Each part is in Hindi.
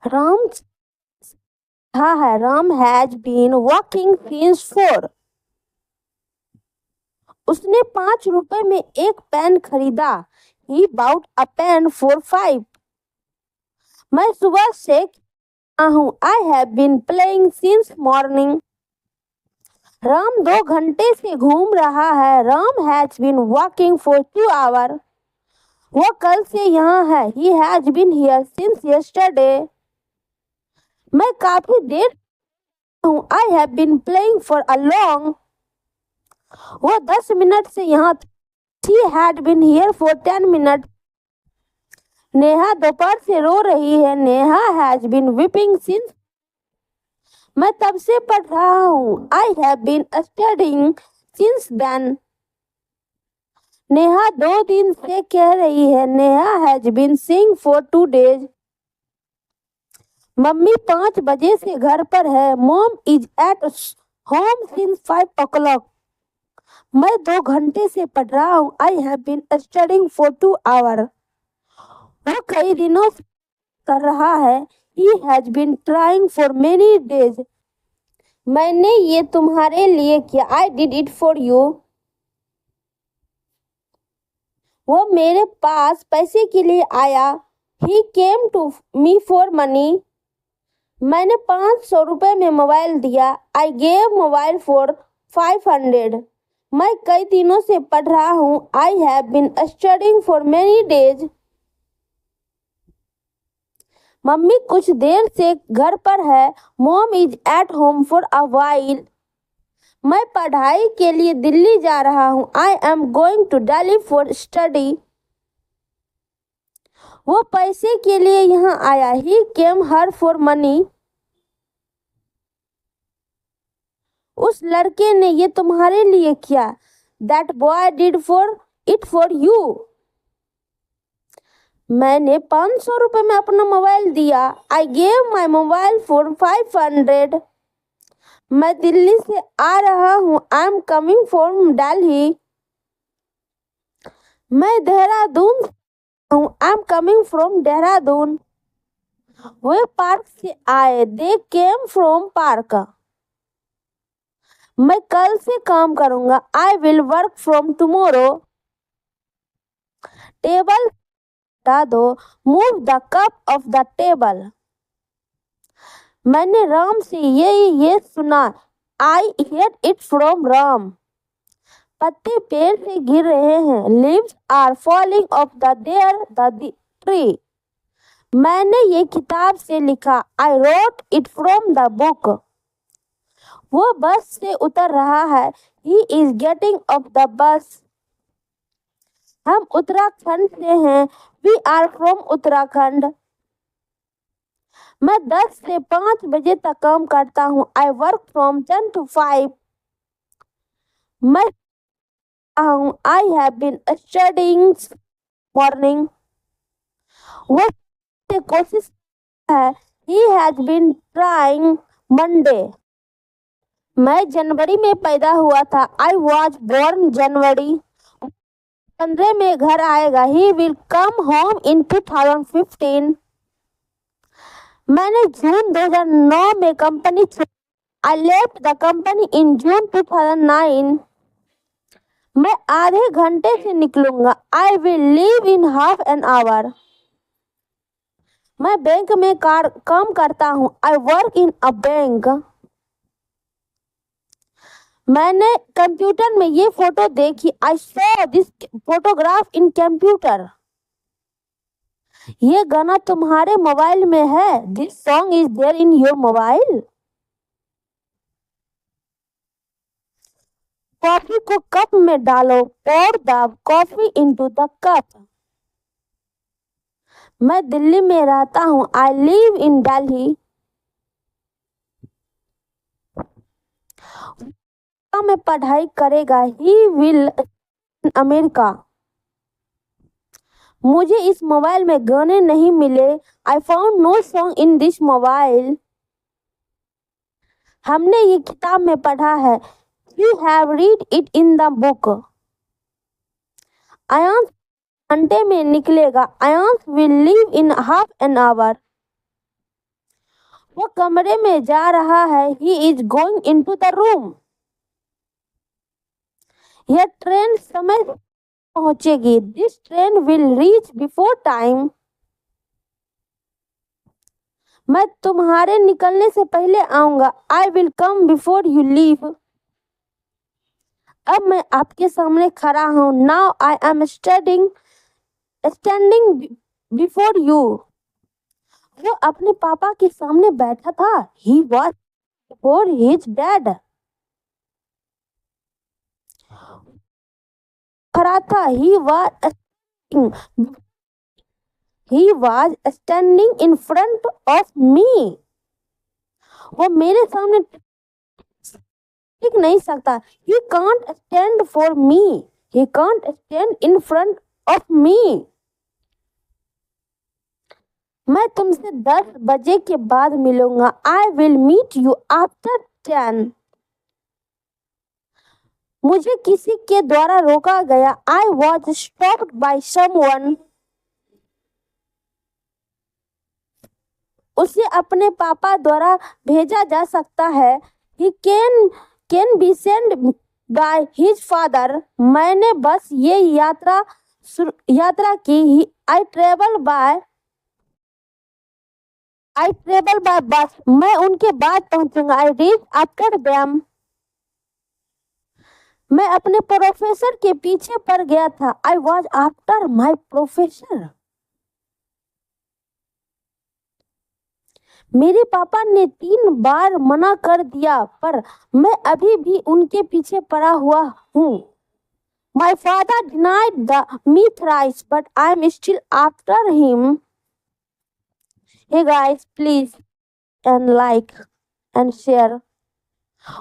राम कहा है Ram has been walking since 4। उसने 5 रुपए में एक पेन खरीदा। He bought a pen for 5। मैं सुबह से हूँ। I have been playing since morning. Ram 2 घंटे से घूम रहा है। Ram has been walking for 2 hour. वो कल से यहाँ है। He has been here since yesterday. मैं काफी देर हूँ। I have been playing for a long. वो 10 मिनट से यहाँ था। She had been here for 10 minutes. Neha दोपहर से रो रही है। Neha has been weeping since। मैं तब से पढ़ रहा हूँ। I have been studying since then। Neha 2 दिन से कह रही है। Neha has been saying for 2 days। Mummy 5 बजे से घर पर है। Mom is at home since 5 o'clock। मैं 2 घंटे से पढ़ रहा हूँ। I have been studying for 2 hours। वो कई दिनों से कर रहा है। He has been trying for many days। मैंने ये तुम्हारे लिए किया। I did it for you। वो मेरे पास पैसे के लिए आया। He came to me for money। मैंने 500 रुपए में मोबाइल दिया। I gave mobile for 500। मैं कई दिनों से पढ़ रहा हूँ। I have been studying for many days। Mummy कुछ देर से घर पर है। Mom is at home for a while। मैं पढ़ाई के लिए दिल्ली जा रहा हूँ। I am going to Delhi for study। वो पैसे के लिए यहाँ आया। He came her for money। उस लड़के ने ये तुम्हारे लिए किया। That boy did it for you। मैंने 500 रुपए में अपना मोबाइल दिया। I gave my mobile for 500। मैं दिल्ली से आ रहा हूँ। I am coming from Delhi। मैं देहरादून से हूँ। I am coming from Dehradun. Way park से आए। They came from park। मैं कल से काम करूँगा। I will work from tomorrow। Table हटा दो। Move the cup of the table। मैंने राम से ये सुना। I heard it from Ram. पत्ते पेड़ से गिर रहे हैं। Leaves are falling off the tree। मैंने ये किताब से लिखा। I wrote it from the book। वो बस से उतर रहा है। He is getting off the bus। हम उत्तराखंड से हैं। We are from Uttarakhand. मैं 10 से 5 बजे तक काम करता हूँ। I work from 10 to 5। मैं I have been studying morning। वो से कोशिश है। He has been trying Monday। मैं जनवरी में पैदा हुआ था। I was born जनवरी। 15 में घर आएगा। He will come home in 2015। मैंने जून 2009 में कंपनी छोड़ी। I left the company in June 2009। मैं आधे घंटे से निकलूंगा। I will leave in half an hour। मैं बैंक में काम करता हूँ। I work in a bank। मैंने कंप्यूटर में ये फोटो देखी। I saw this photograph in computer। ये गाना तुम्हारे मोबाइल में है। This song is there in your mobile। Coffee को कप में डालो। Pour the coffee into the cup। मैं दिल्ली में रहता हूँ। I live in Delhi। में पढ़ाई करेगा। He will in America। मुझे इस मोबाइल में गाने नहीं मिले। I found no song in this mobile। हमने ये किताब में पढ़ा है। You have read it in the book। Aayansh घंटे में निकलेगा। Aayansh will leave in half an hour। वो कमरे में जा रहा है। He is going into the room. यह ट्रेन समय से पहुंचेगी। This train will reach before time. मैं तुम्हारे निकलने से पहले आऊंगा। I will come before you leave. अब मैं आपके सामने खड़ा हूं। Now I am standing before you. वो अपने पापा के सामने बैठा था। He was before his dad. खड़ा था। He was standing in front of me. वो मेरे सामने टिक नहीं सकता। He can't stand for me. He can't stand in front of me. मैं तुमसे 10 बजे के बाद मिलूंगा। I will meet you after 10. मुझे किसी के द्वारा रोका गया। I was stopped by someone. उसे अपने पापा द्वारा भेजा जा सकता है। He can be sent by his father. मैंने बस ये यात्रा की। I travel by bus. मैं उनके बाद पहुंचूंगा। I reach after them. मैं अपने प्रोफेसर के पीछे पड़ गया था। I was after my professor. मेरे पापा ने 3 बार मना कर दिया पर मैं अभी भी उनके पीछे पड़ा हुआ हूँ। My father denied me thrice, but I am still after him. Hey guys, please and like and share.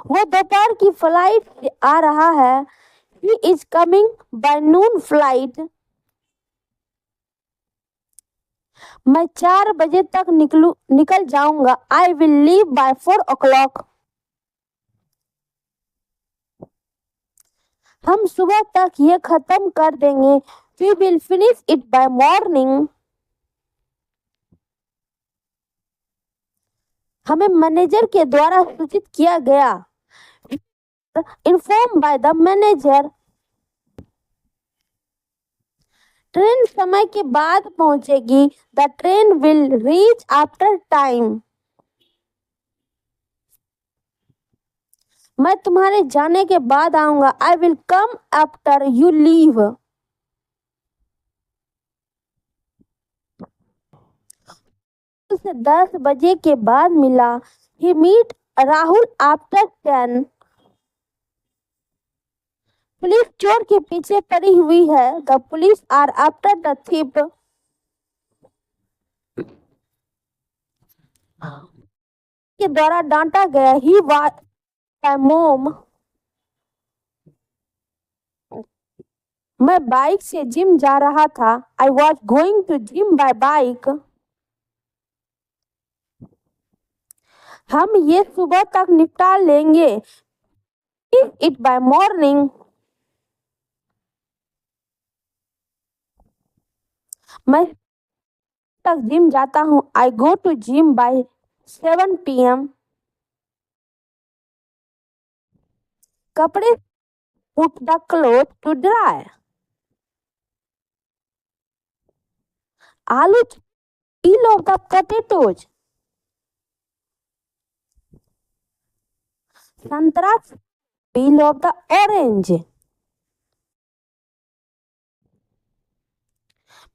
वो दोपहर की फ्लाइट से आ रहा है। He is coming by noon flight. मैं 4 बजे तक निकल जाऊंगा। I will leave by 4 o'clock. हम सुबह तक ये खत्म कर देंगे। We will finish it by morning. हमें मैनेजर के द्वारा सूचित किया गया। Informed by the manager. Train समय के बाद पहुंचेगी। The train will reach after time. मैं तुम्हारे जाने के बाद आऊंगा। I will come after you leave. उसे 10 बजे के बाद मिला। He meet Rahul after 10. Police चोर के पीछे पड़ी हुई है। The police are after the thief. के द्वारा डांटा गया। He was by mom. मैं बाइक से जिम जा रहा था। I was going to gym by bike. हम ये सुबह तक निपटा लेंगे। It by morning. मैं तक जिम जाता हूँ। I go to gym by 7 PM. कपड़े put the clothes to dry. आलू peel off the potatoes. संतरा peel off the orange.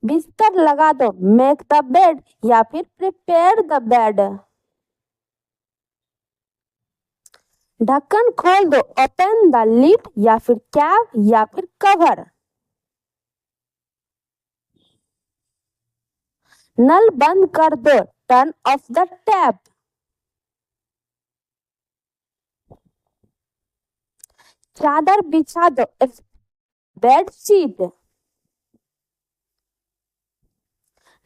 बिस्तर लगा दो। Make the bed या फिर prepare the bed. ढक्कन खोल दो। Open the lid या फिर cap या फिर cover. नल बंद कर दो। Turn off the tap. चादर बिछा दो। Bed sheet.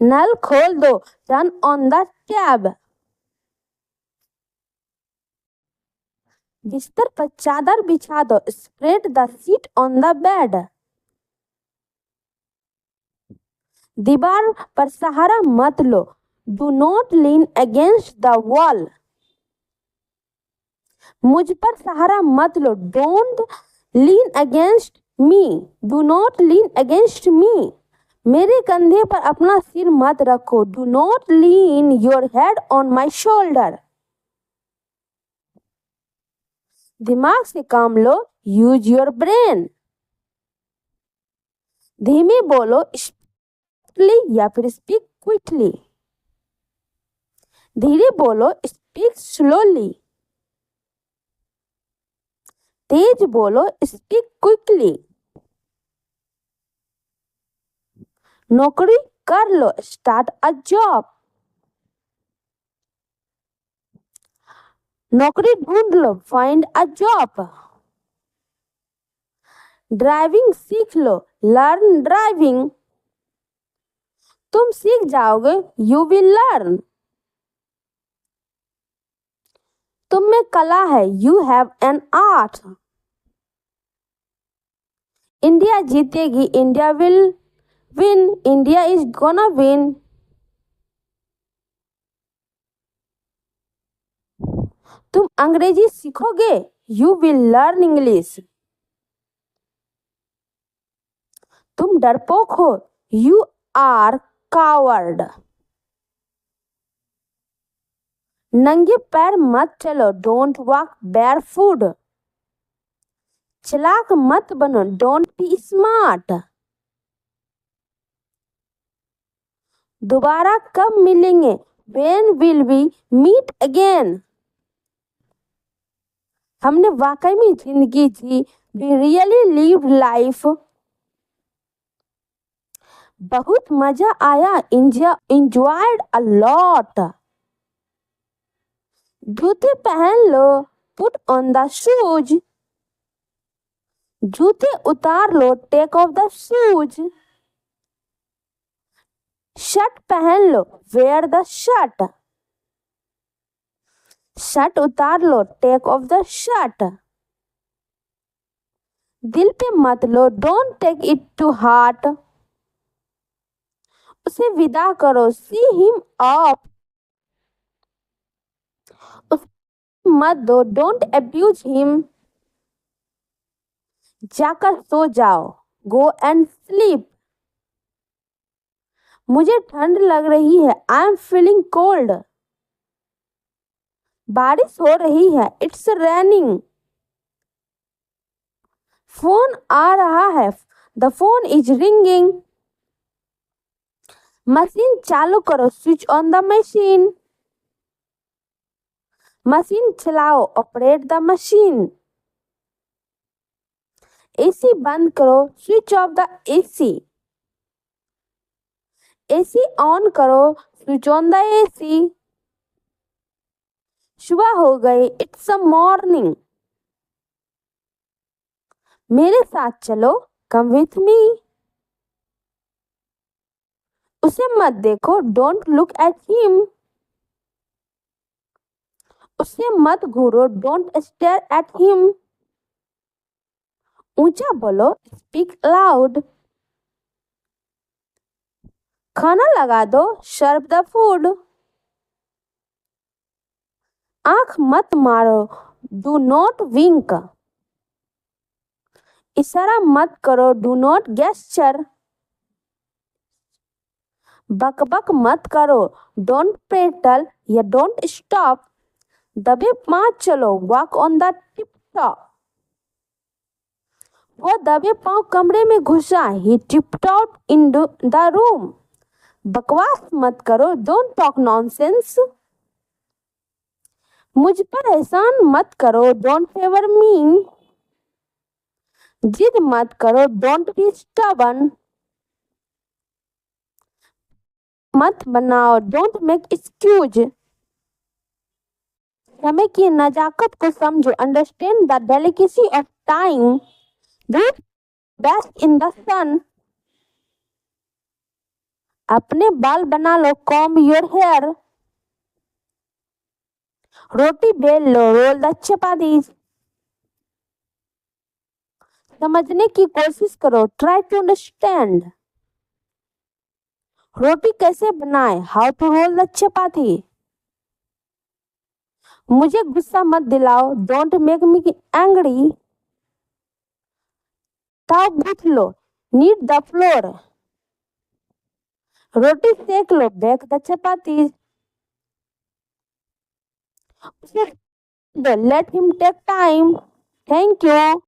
नल खोल दो। Turn on the tap. बिस्तर पर चादर बिछा दो। Spread the sheet on the bed. दीवार पर सहारा मत लो। Do not lean against the wall. मुझ पर सहारा मत लो. Don't lean against me. Do not lean against me. मेरे कंधे पर अपना सिर मत रखो. Do not lean your head on my shoulder. दिमाग से काम लो. Use your brain. धीमे बोलो. Speak या फिर speak quickly. धीरे बोलो. Speak slowly. तेज बोलो. Speak quickly. नौकरी कर लो. Start a job. नौकरी ढूंढ लो. Find a job. ड्राइविंग सीख लो. Learn driving. तुम सीख जाओगे. You will learn. तुम में कला है. You have an art. India जीतेगी. India will win. India is gonna win. तुम अंग्रेजी सीखोगे. You will learn English. तुम डरपोक हो. You are coward. नंगे पैर मत चलो. Don't walk barefoot. चालाक मत बनो. Don't be smart. दोबारा कब मिलेंगे. When will we meet again? हमने वाकई में जिंदगी जी. We really lived life. बहुत मजा आया. Enjoyed a lot. जूते पहन लो. Put on the shoes. जूते उतार लो. Take off the shoes. Shirt पहन लो. Wear the shirt. शर्ट उतार लो. Take off the shirt. दिल पे मत लो. Don't take it to heart. उसे विदा करो. See him off. उसे मत दो. Don't abuse him. जाकर सो जाओ. Go and sleep. मुझे ठंड लग रही है. I am feeling cold. बारिश हो रही है. It's raining. फोन आ रहा है. The phone is ringing. Machine चालू करो. Switch on the machine. Machine चलाओ. Operate the machine. एसी बंद करो. Switch off the AC. AC on करो. Switch on the AC. सुबह हो गई. It's a morning. मेरे साथ चलो. Come with me. उसे मत देखो. Don't look at him. उसे मत घूरो. Don't stare at him. ऊंचा बोलो. Speak loud. खाना लगा दो. Serve the food. आंख मत मारो. Do not wink. इशारा मत करो. Do not gesture. बकबक मत करो. Don't prattle या don't stop. दबे पांव चलो. Walk on the tiptoe. वो दबे पांव कमरे में घुसा. He tiptoed into the room. बकवास मत करो. Don't talk nonsense. मुझ पर एहसान मत करो. Don't favor me. जिद मत करो. Don't be stubborn. मत बनाओ. Don't make excuse. समय की नजाकत को समझो. Understand the delicacy of time. Do best in the sun. अपने बाल बना लो. Comb your hair. रोटी बेल लो. Roll the chapatis. समझने की कोशिश करो. Try to understand. रोटी कैसे बनाए? How to roll the chapati. मुझे गुस्सा मत दिलाओ, डोंट मेक मी एंग्री। ताव गूंथ लो, नीड द फ्लोर। रोटी सेक लो, बेक द चपाती। उसे let him take time. Thank you.